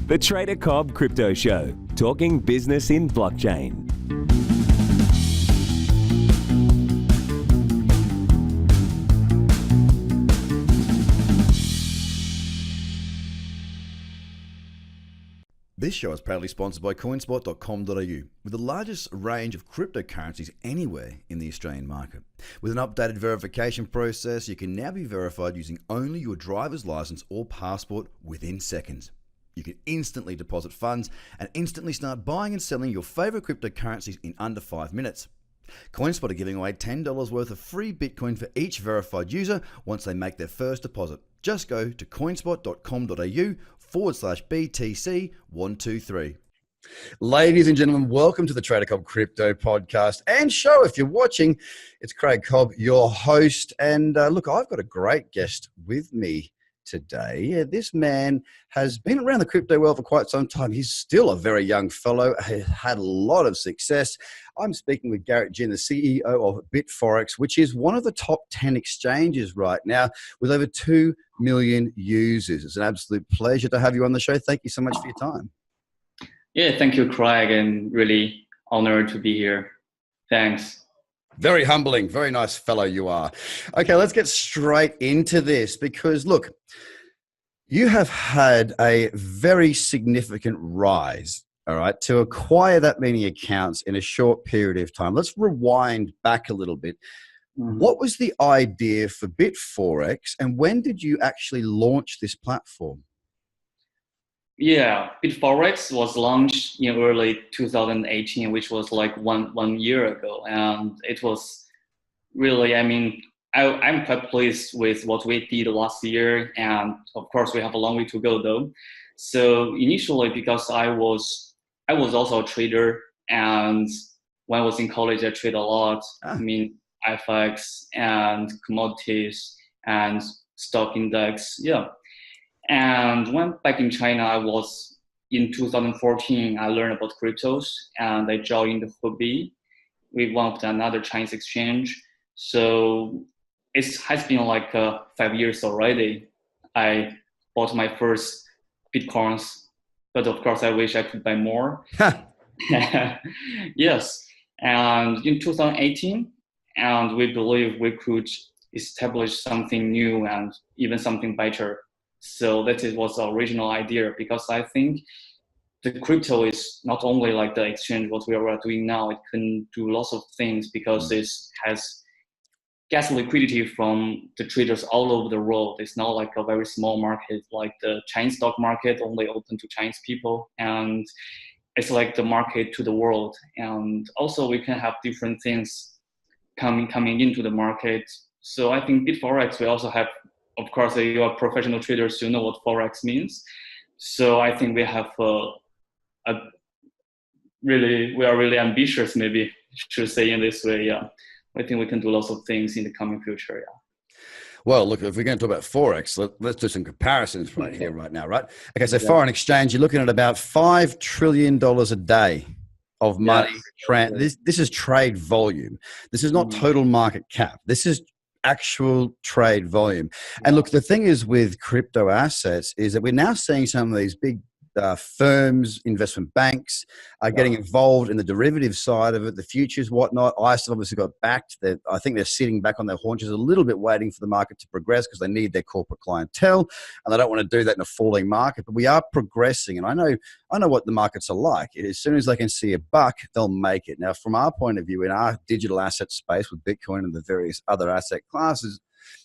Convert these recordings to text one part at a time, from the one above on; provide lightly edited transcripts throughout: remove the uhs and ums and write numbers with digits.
The Trader Cobb Crypto Show, talking business in blockchain. This show is proudly sponsored by coinspot.com.au, with the largest range of cryptocurrencies anywhere in the Australian market. With an updated verification process, you can now be verified using only your driver's license or passport within seconds. You can instantly deposit funds and instantly start buying and selling your favorite cryptocurrencies in under 5 minutes. CoinSpot are giving away $10 worth of free Bitcoin for each verified user once they make their first deposit. Just go to coinspot.com.au/BTC123. Ladies and gentlemen, welcome to the Trader Cobb Crypto Podcast and show. If you're watching, it's Craig Cobb, your host. And look, I've got a great guest with me today. This man has been around the crypto world for quite some time. He's still a very young fellow, has had a lot of success. I'm speaking with Garrett Jin, the CEO of Bitforex, which is one of the top 10 exchanges right now with over 2 million users. It's an absolute pleasure to have you on the show. Thank you so much for your time. Yeah, thank you, Craig, and really honored to be here. Thanks. Very humbling, very nice fellow you are. Okay, let's get straight into this because, look, you have had a very significant rise, all right, to acquire that many accounts in a short period of time. Let's rewind back a little bit. What was the idea for Bitforex and when did you actually launch this platform? Yeah, Bitforex was launched in early 2018, which was like one year ago. And it was really, I'm quite pleased with what we did last year. And of course, we have a long way to go though. So initially, because I was also a trader, and when I was in college, I trade a lot. FX and commodities and stock index. Yeah. And when back in China, I was in 2014, I learned about cryptos and I joined the Huobi with one of another Chinese exchange. So it has been like 5 years already. I bought my first Bitcoins, but of course I wish I could buy more. Yes. And in 2018, and we believe we could establish something new and even something better. So that was the original idea, because I think the crypto is not only like the exchange, what we are doing now, it can do lots of things because it gets liquidity from the traders all over the world. It's not like a very small market, like the Chinese stock market only open to Chinese people. And it's like the market to the world. And also we can have different things coming into the market. So I think Bitforex, we also have, of course, you are professional traders, you know what Forex means. So I think we have we are really ambitious, maybe should say in this way. Yeah, I think we can do lots of things in the coming future. Yeah. Well, look, if we're going to talk about Forex, let's do some comparisons right here, right now, right? Okay, so foreign exchange, you're looking at about $5 trillion a day of money. Yes. This is trade volume. This is not total market cap. This is actual trade volume. And look, the thing is with crypto assets is that we're now seeing some of these big firms, investment banks are getting involved in the derivative side of it, the futures, whatnot. ICE obviously got backed. I think they're sitting back on their haunches a little bit, waiting for the market to progress because they need their corporate clientele and they don't want to do that in a falling market. But we are progressing, and I know what the markets are like. As soon as they can see a buck, they'll make it. Now, from our point of view, in our digital asset space with Bitcoin and the various other asset classes,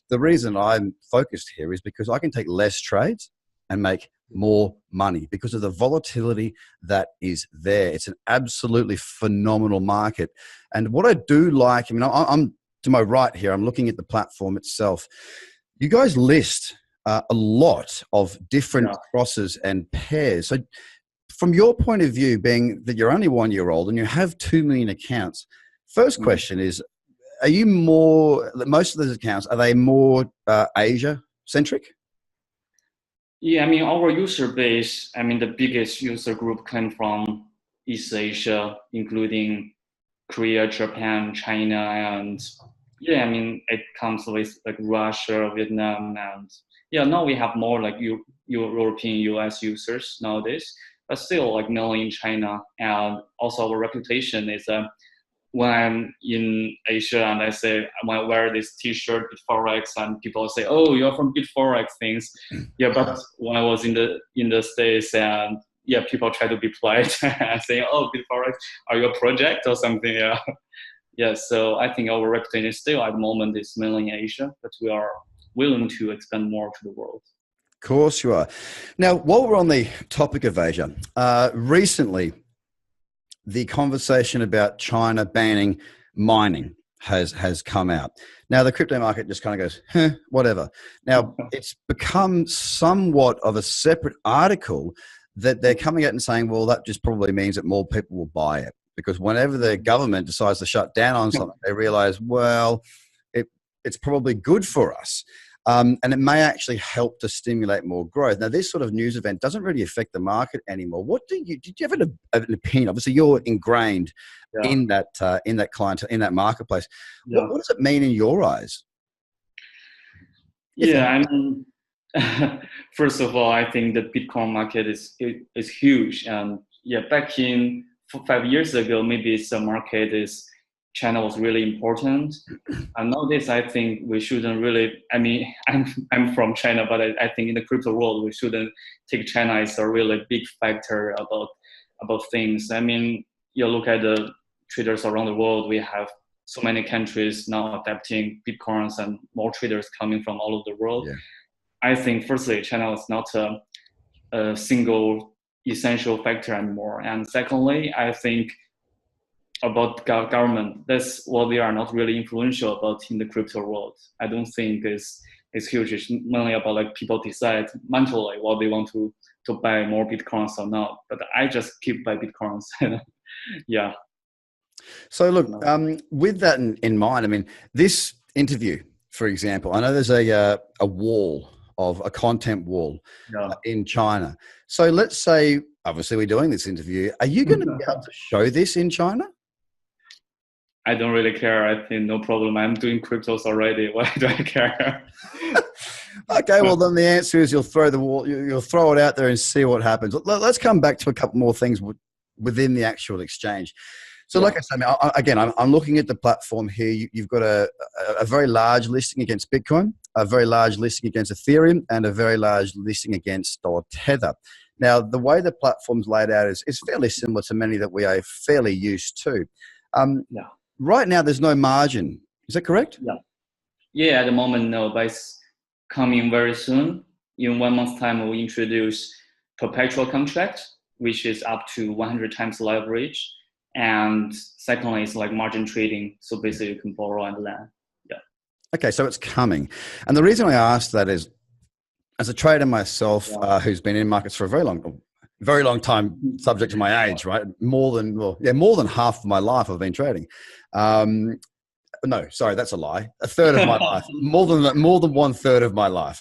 the reason I'm focused here is because I can take less trades and make more money because of the volatility that is there. It's an absolutely phenomenal market. And what I do like, I'm to my right here, I'm looking at the platform itself. You guys list a lot of different crosses and pairs. So from your point of view, being that you're only 1 year old and you have 2 million accounts, first question is, are you most of those accounts, are they more Asia centric? Yeah, our user base, the biggest user group came from East Asia, including Korea, Japan, China, and it comes with like Russia, Vietnam, and Yeah, now we have more like European US users nowadays, but still like mainly in China. And also our reputation is when I'm in Asia and I say when I wear this T-shirt Bitforex and people say, "Oh, you're from Bitforex things." Yeah, but when I was in the States and yeah, people try to be polite and say, "Oh, Bitforex, are you a project or something?" Yeah, yeah. So I think our reputation still at the moment is mainly in Asia, but we are willing to expand more to the world. Of course you are. Now, while we're on the topic of Asia, recently the conversation about China banning mining has come out. Now, the crypto market just kind of goes, whatever. Now, it's become somewhat of a separate article that they're coming out and saying, well, that just probably means that more people will buy it. Because whenever the government decides to shut down on something, they realize, well, it's probably good for us. And it may actually help to stimulate more growth. Now, this sort of news event doesn't really affect the market anymore. Did you have an opinion? Obviously, you're ingrained in that client, in that marketplace. Yeah. What does it mean in your eyes? Yeah, I mean, first of all, I think the Bitcoin market is huge. And yeah, back in 5 years ago, maybe it's a market China was really important. And nowadays, I think we shouldn't really, I mean, I'm from China, but I think in the crypto world, we shouldn't take China as a really big factor about things. I mean, you look at the traders around the world, we have so many countries now adapting Bitcoins and more traders coming from all over the world. Yeah. I think firstly, China is not a single essential factor anymore. And secondly, I think about government, that's what they are not really influential about in the crypto world. I don't think it's huge. It's mainly about like people decide mentally what they want to buy more Bitcoins or not. But I just keep buy Bitcoins. Yeah. So look, with that in mind, I mean, this interview, for example, I know there's a wall of a content wall in China. So let's say, obviously we're doing this interview. Are you going to be able to show this in China? I don't really care. I think no problem. I'm doing cryptos already. Why do I care? Okay, well then the answer is you'll throw it out there and see what happens. Let's come back to a couple more things within the actual exchange. So like I said, again, I'm looking at the platform here. You've got a very large listing against Bitcoin, a very large listing against Ethereum, and a very large listing against Tether. Now, the way the platform's laid out is fairly similar to many that we are fairly used to. Right now, there's no margin. Is that correct? Yeah, at the moment, no, but it's coming very soon. In 1 month's time, we'll introduce perpetual contract, which is up to 100 times leverage. And secondly, it's like margin trading. So basically you can borrow and lend. Yeah. Okay, so it's coming. And the reason I asked that is, as a trader myself, who's been in markets for a very long time, subject to my age, right? More than half of my life I've been trading. No, sorry, that's a lie. A third of my life, more than 1/3 of my life.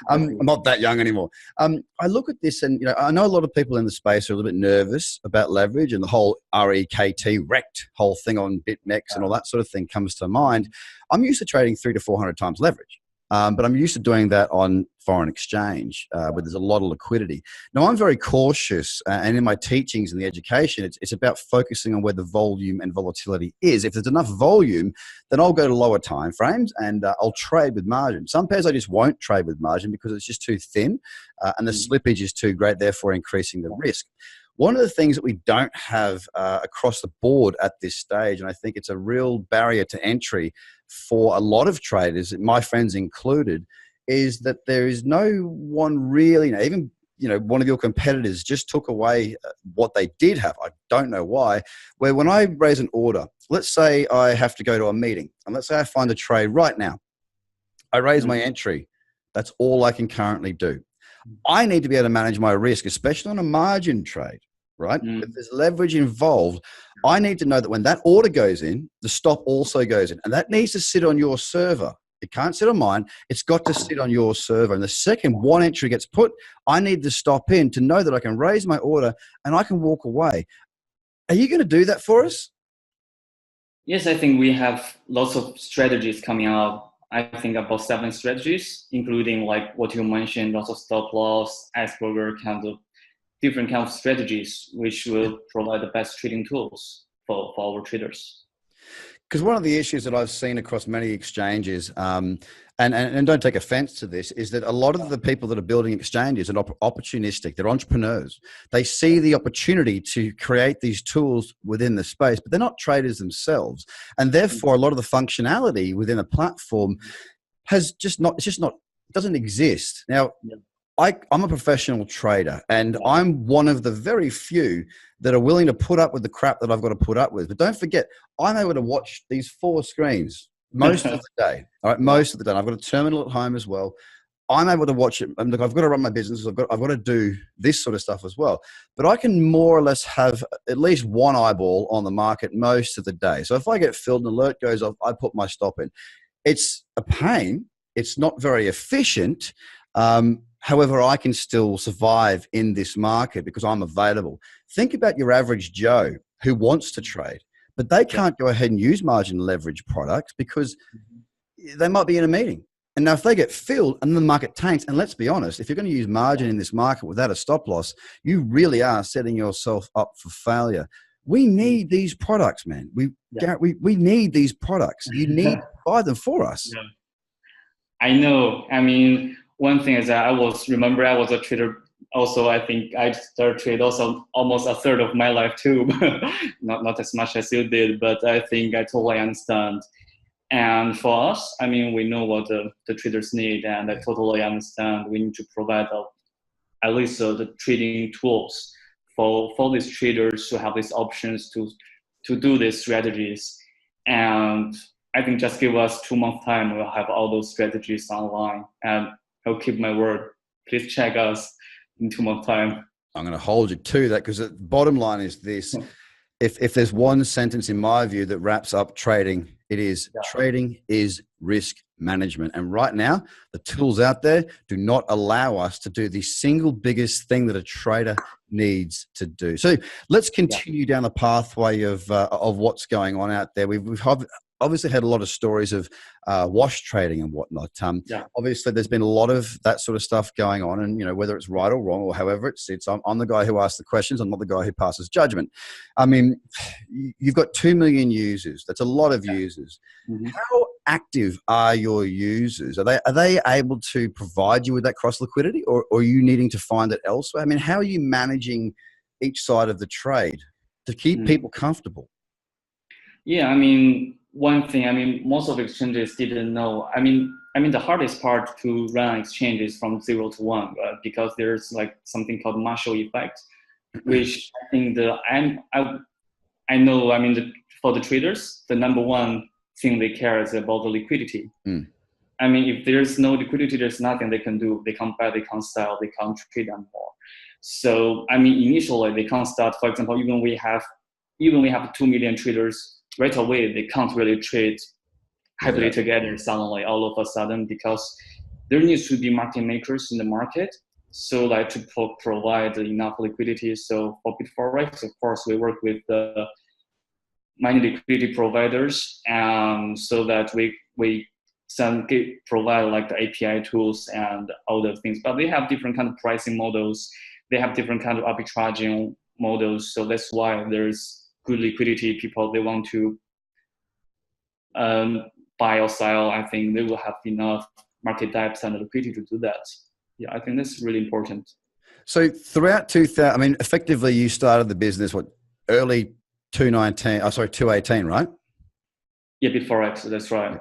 I'm not that young anymore. I look at this, and I know a lot of people in the space are a little bit nervous about leverage, and the whole wrecked whole thing on BitMEX and all that sort of thing comes to mind. I'm used to trading 300 to 400 times leverage. But I'm used to doing that on foreign exchange where there's a lot of liquidity. Now, I'm very cautious, and in my teachings and the education, it's about focusing on where the volume and volatility is. If there's enough volume, then I'll go to lower time frames and I'll trade with margin. Some pairs I just won't trade with margin because it's just too thin and the slippage is too great, therefore increasing the risk. One of the things that we don't have across the board at this stage, and I think it's a real barrier to entry for a lot of traders, my friends included, is that there is no one really, even one of your competitors just took away what they did have. I don't know why. Where when I raise an order, let's say I have to go to a meeting, and let's say I find a trade right now. I raise my entry. That's all I can currently do. I need to be able to manage my risk, especially on a margin trade, right? If there's leverage involved, I need to know that when that order goes in, the stop also goes in. And that needs to sit on your server. It can't sit on mine. It's got to sit on your server. And the second one entry gets put, I need the stop in to know that I can raise my order and I can walk away. Are you going to do that for us? Yes, I think we have lots of strategies coming out I think about 7 strategies, including like what you mentioned, also stop loss, iceberg, kind of different kind of strategies, which will provide the best trading tools for our traders. Because one of the issues that I've seen across many exchanges, and don't take offense to this, is that a lot of the people that are building exchanges are opportunistic. They're entrepreneurs. They see the opportunity to create these tools within the space, but they're not traders themselves. And therefore, a lot of the functionality within a platform doesn't exist. Now, I'm a professional trader, and I'm one of the very few that are willing to put up with the crap that I've got to put up with. But don't forget, I'm able to watch these 4 screens most of the day. All right, most of the day. I've got a terminal at home as well. I'm able to watch it. And look, I've got to run my business. I've got to do this sort of stuff as well. But I can more or less have at least one eyeball on the market most of the day. So if I get filled, an alert goes off, I put my stop in. It's a pain. It's not very efficient. However, I can still survive in this market because I'm available. Think about your average Joe who wants to trade, but they can't go ahead and use margin leverage products because they might be in a meeting. And now if they get filled and the market tanks, and let's be honest, if you're going to use margin in this market without a stop loss, you really are setting yourself up for failure. We need these products, man. Garrett, we need these products. You need to buy them for us. Yeah. I know. I mean, one thing is that I was a trader also. I think I started trade also almost a third of my life too, not as much as you did, but I think I totally understand. And for us, I mean, we know what the traders need, and I totally understand we need to provide at least the trading tools for these traders to have these options to do these strategies. And I think just give us 2 months time, we'll have all those strategies online. And I'll keep my word. Please check us in 2 months time. I'm going to hold you to that, because the bottom line is this. If there's one sentence in my view that wraps up trading, it is trading is risk management. And right now, the tools out there do not allow us to do the single biggest thing that a trader needs to do. So let's continue down the pathway of what's going on out there. We've obviously had a lot of stories of wash trading and whatnot. Obviously, there's been a lot of that sort of stuff going on, and whether it's right or wrong or however it sits, I'm the guy who asks the questions. I'm not the guy who passes judgment. I mean, you've got 2 million users. That's a lot of users. Mm-hmm. How active are your users? Are they able to provide you with that cross liquidity, or are you needing to find it elsewhere? I mean, how are you managing each side of the trade to keep people comfortable? Yeah, I mean, one thing, I mean, most of the exchanges didn't know. I mean, the hardest part to run exchanges from 0 to 1, because there's like something called Marshall effect, which I think I know. I mean, for the traders, the number one thing they care is about the liquidity. I mean, if there's no liquidity, there's nothing they can do. They can't buy, they can't sell, they can't trade anymore. So, I mean, initially they can't start. For example, even we have 2 million traders. Right away, they can't really trade happily together suddenly, all of a sudden, because there needs to be market makers in the market, so like to provide enough liquidity. So for Bitforex, of course, we work with the many liquidity providers, so that we provide like the API tools and all the things. But they have different kind of pricing models. They have different kind of arbitraging models. So that's why there's good liquidity. People, they want to buy or sell. I think they will have enough market depth and liquidity to do that. Yeah, I think that's really important. So throughout 2000, I mean, effectively you started the business, early 2018, right? Yeah, Bitforex, that's right.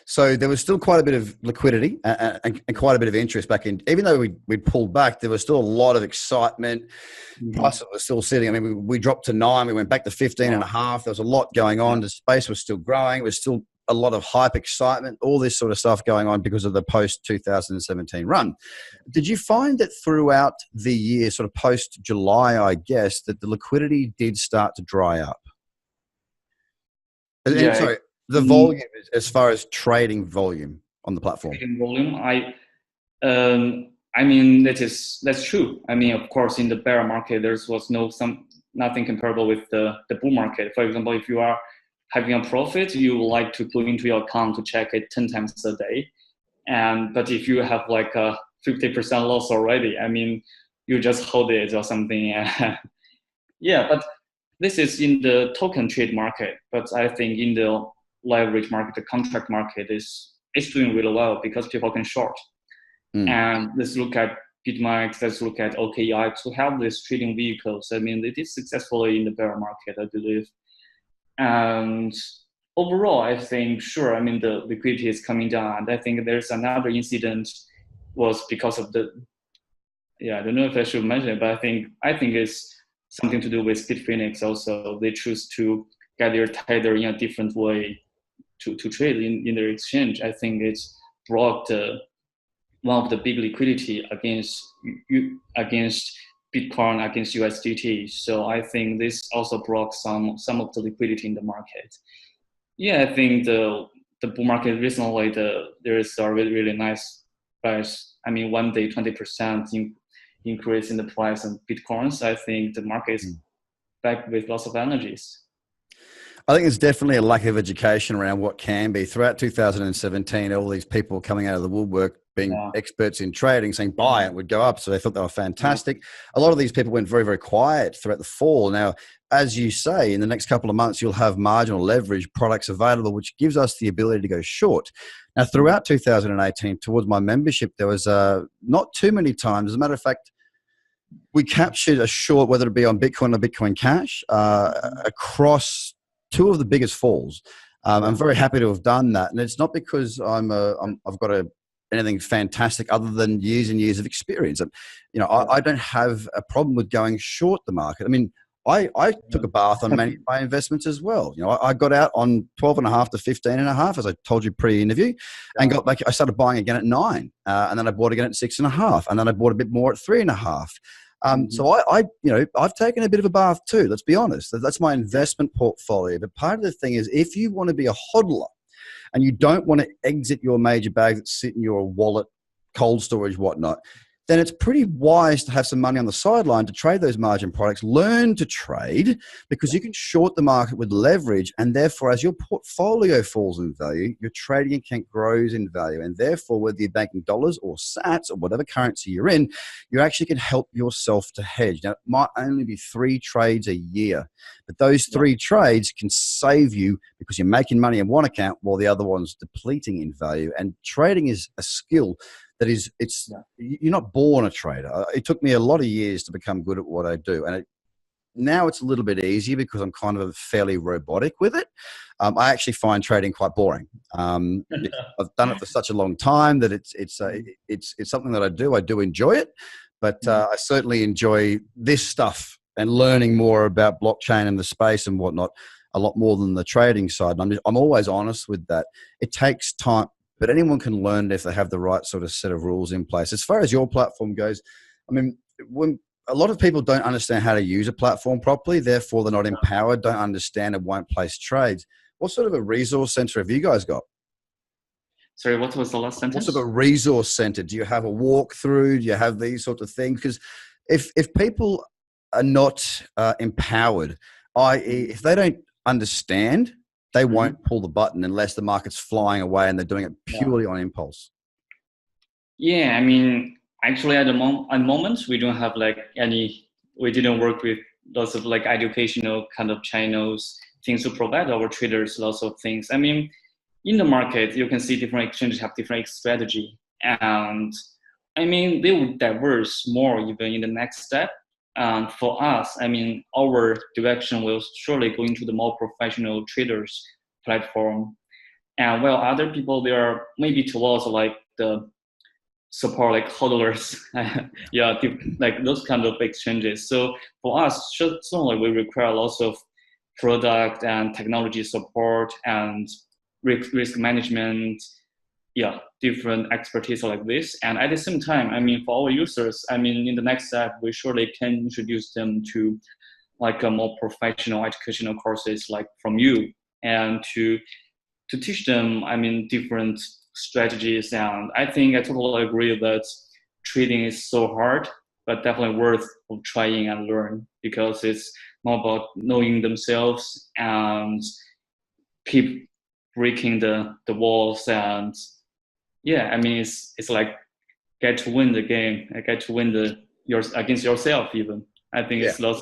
So there was still quite a bit of liquidity and quite a bit of interest back in, even though we pulled back, there was still a lot of excitement. Prices were still sitting. I mean, we dropped to 9, we went back to 15 and a half. There was a lot going on. The space was still growing. There was still a lot of hype, excitement, all this sort of stuff going on because of the post 2017 run. Did you find that throughout the year, sort of post July, I guess, that the liquidity did start to dry up? Sorry. The volume, as far as trading volume on the platform. Trading volume, I mean, that's true. I mean, of course, in the bear market, there was nothing comparable with the bull market. For example, if you are having a profit, you would like to go into your account to check it 10 times a day. But if you have like a 50% loss already, I mean, you just hold it or something. Yeah, but this is in the token trade market. But I think in the leverage market, the contract market is doing really well because people can short. And let's look at BitMEX, let's look at OKI to have these trading vehicles. I mean, it is successfully in the bear market, I believe. And overall, I think, sure, I mean, the liquidity is coming down. And I think there's another incident was because of the, I don't know if I should mention it, but I think it's something to do with Bitfinex also. They choose to get their tether in a different way to trade in their exchange. I think it's brought one of the big liquidity against Bitcoin, against USDT. So I think this also brought some of the liquidity in the market. Yeah, I think the bull market recently, there is a really, really nice price. I mean, one day 20% increase in the price of Bitcoins. I think the market is back with lots of energies. I think there's definitely a lack of education around what can be. Throughout 2017, all these people coming out of the woodwork being experts in trading, saying buy it would go up. So they thought they were fantastic. A lot of these people went very, very quiet throughout the fall. Now, as you say, in the next couple of months, you'll have marginal leverage products available, which gives us the ability to go short. Now, throughout 2018, towards my membership, there was not too many times. As a matter of fact, we captured a short, whether it be on Bitcoin or Bitcoin Cash, across two of the biggest falls. I'm very happy to have done that, and it's not because I've got anything fantastic other than years and years of experience. I don't have a problem with going short the market. I mean, I took a bath on many of my investments as well. I got out on 12.5 to 15.5, as I told you pre-interview, and got back. I started buying again at 9, and then I bought again at 6.5, and then I bought a bit more at 3.5. So I've taken a bit of a bath too. Let's be honest. That's my investment portfolio. But part of the thing is, if you want to be a hodler and you don't want to exit your major bag that sit in your wallet, cold storage, whatnot, then it's pretty wise to have some money on the sideline to trade those margin products. Learn to trade, because you can short the market with leverage, and therefore as your portfolio falls in value, your trading account grows in value, and therefore whether you're banking dollars or sats or whatever currency you're in, you actually can help yourself to hedge. Now, it might only be 3 trades a year, but those 3 trades can save you, because you're making money in one account while the other one's depleting in value. And trading is a skill that is, you're not born a trader. It took me a lot of years to become good at what I do. And now it's a little bit easier because I'm kind of fairly robotic with it. I actually find trading quite boring. I've done it for such a long time that it's something that I do. I do enjoy it, but I certainly enjoy this stuff and learning more about blockchain and the space and whatnot a lot more than the trading side. And I'm always honest with that. It takes time. But anyone can learn if they have the right sort of set of rules in place. As far as your platform goes, I mean, when a lot of people don't understand how to use a platform properly, therefore they're not empowered, don't understand, and won't place trades. What sort of a resource center have you guys got? Sorry, what was the last sentence? What sort of a resource center? Do you have a walkthrough? Do you have these sorts of things? Because if people are not empowered, i.e., if they don't understand, they won't pull the button unless the market's flying away and they're doing it purely on impulse. Yeah, I mean, actually at the moment, we don't have we didn't work with lots of educational kind of channels, things to provide our traders lots of things. I mean, in the market, you can see different exchanges have different strategy. And I mean, they would diverse more even in the next step. And for us, I mean, our direction will surely go into the more professional traders platform. And while other people, they are maybe towards the support hodlers, those kind of exchanges. So for us, certainly we require lots of product and technology support and risk management, different expertise like this. And at the same time, I mean, for our users, I mean, in the next step, we surely can introduce them to a more professional educational courses from you, and to teach them, I mean, different strategies. And I think I totally agree that trading is so hard, but definitely worth of trying and learn, because it's more about knowing themselves and keep breaking the walls. And yeah, I mean, it's like get to win the game, get to win against yourself even. I think it's lots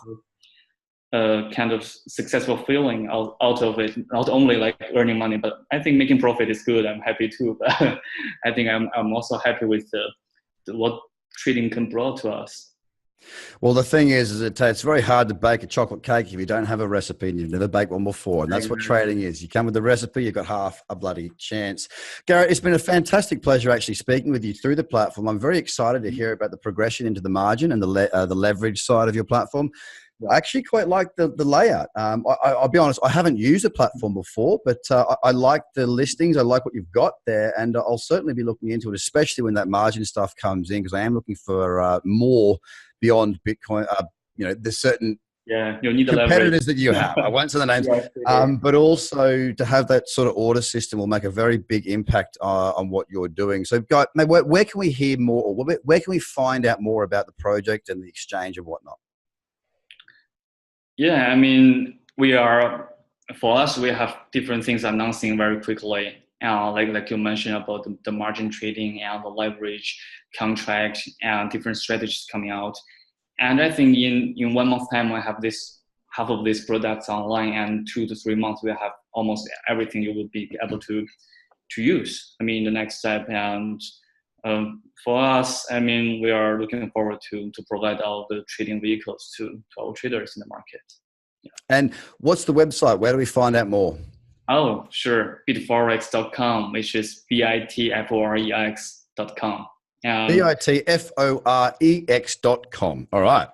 of kind of successful feeling out of it. Not only like earning money, but I think making profit is good. I'm happy too. But I think I'm also happy with what trading can bring to us. Well, the thing is it's very hard to bake a chocolate cake if you don't have a recipe and you've never baked one before. And that's what trading is. You come with the recipe, you've got half a bloody chance. Garrett, it's been a fantastic pleasure actually speaking with you through the platform. I'm very excited to hear about the progression into the margin and the leverage side of your platform. I actually quite like the layout. I'll be honest, I haven't used a platform before, but I like the listings. I like what you've got there, and I'll certainly be looking into it, especially when that margin stuff comes in, because I am looking for more beyond Bitcoin. There's certain you'll need competitors that you have. I won't say the names, but also to have that sort of order system will make a very big impact on what you're doing. So, guys, where can we hear more, or where can we find out more about the project and the exchange and whatnot? Yeah, I mean, for us, we have different things announcing very quickly. Like you mentioned about the margin trading and the leverage contract and different strategies coming out. And I think in 1 month's time, I have half of these products online, and 2 to 3 months, we have almost everything you will be able to use. I mean, the next step. And for us, I mean, we are looking forward to provide all the trading vehicles to our traders in the market. Yeah. And what's the website? Where do we find out more? Oh, sure. Bitforex.com, which is bitforex.com. bitforex.com. All right.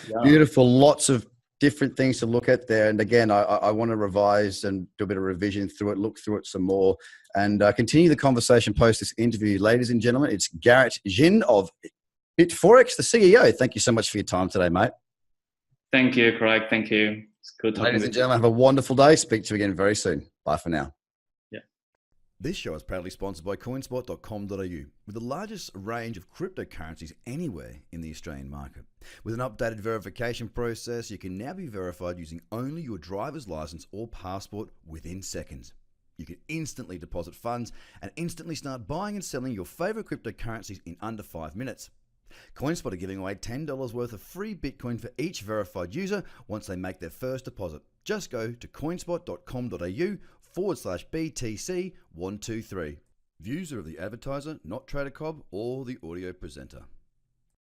Yeah. Beautiful. Lots of different things to look at there. And again, I want to revise and do a bit of revision through it, look through it some more, and continue the conversation post this interview. Ladies and gentlemen, it's Garrett Jin of Bitforex, the CEO. Thank you so much for your time today, mate. Thank you, Craig. Thank you. It's good talking. Ladies and gentlemen, have a wonderful day. Speak to you again very soon. Bye for now. Yeah. This show is proudly sponsored by coinspot.com.au, with the largest range of cryptocurrencies anywhere in the Australian market. With an updated verification process, you can now be verified using only your driver's license or passport within seconds. You can instantly deposit funds and instantly start buying and selling your favorite cryptocurrencies in under 5 minutes. CoinSpot are giving away $10 worth of free Bitcoin for each verified user once they make their first deposit. Just go to coinspot.com.au/BTC123. Views are of the advertiser, not Trader Cobb or the audio presenter.